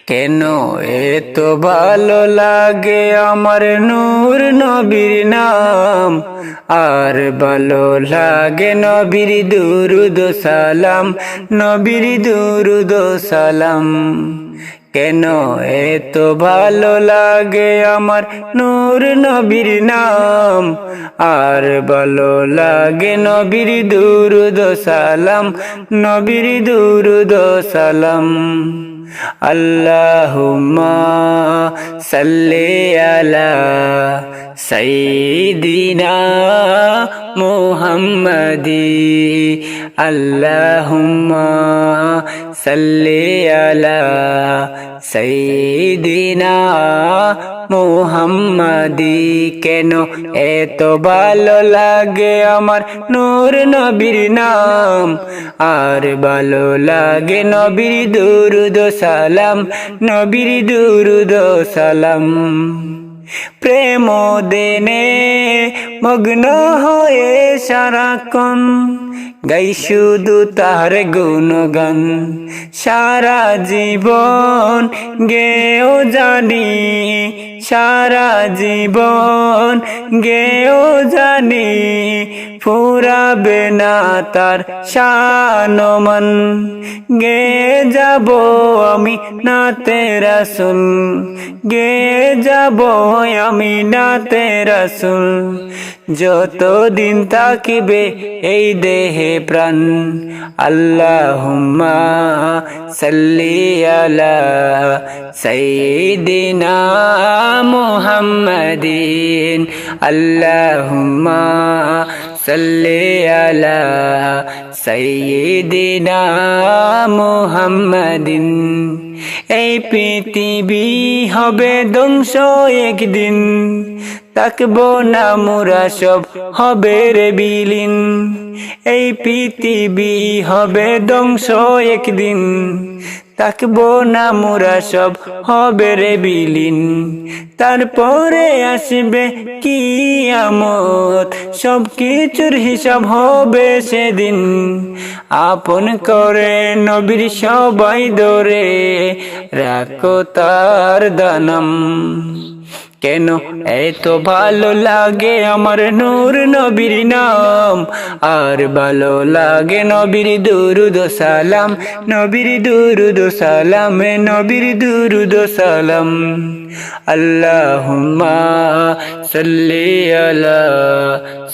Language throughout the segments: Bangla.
কেন এত ভালো লাগে আমার নূর নবীর নাম, আর ভালো লাগে নবীর দুরুদ সালাম, নবীর দুরুদ সালাম। কেন এত ভালো লাগে আমার নূর নবীর নাম, আর ভালো লাগে নবীর দুরুদ সালাম, নবীর দুরুদ সালাম। আল্লাহুম্মা সাল্লি আলা সাইয়্যিদিনা মুহাম্মাদি, আল্লাহুম্মা সাল্লি আলা সাইয়্যিদিনা মুহাম্মাদি। কেন এত ভালো লাগে আমার নূর নবীর নাম, আর ভালো লাগে নবীর দুরুদ সালাম, নবীর দুরুদ সালাম। প্রেম দেনে মগ্ন হয়ে সারাক্ষণ গাই শুধু তার গুণগান, সারা জীবন গেও জানি, সারা জীবন গেও জানি, ফুরাবে না তার শান মান। গে যাব আমি নাতে রাসূল, গে যাব আমি নাতে রাসূল, যতদিন থাকিবে এই দেহে প্রাণ। আল্লাহুম্মা সাল্লি আলা সাইয়্যিদিনা মুহাম্মাদিন, আল্লাহুম্মা সাল্লি আলা সাইয়্যিদিনা মুহাম্মাদিন। এই পৃথিবী হবে ধ্বংস একদিন, থাকবো না মোরা সব হবে রে বিলীন। এই পৃথিবী হবে ধ্বংস একদিন, থাকবো না মোরা সব হবে রে বিলীন। তারপরে আসবে কিয়ামত, সব কিছুর হিসাব হবে সেদিন। আপন করে নবীর সবাই ধরে রাখো তার দানাম। কেন এত ভালো লাগে আমার নূর নবীর নাম, আর ভালো লাগে নবীর দুরুদ সালাম, নবীর দুরুদ সালাম, নবীর দুরুদ সালাম। আল্লাহুম্মা সাল্লি আলা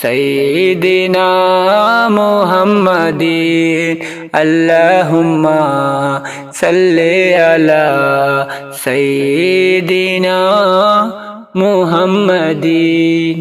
সাইয়্যিদিনা মুহাম্মাদিন, আল্লাহুম্মা সাল্লি আলা সাইয়্যিদিনা মুহাম্মাদিন।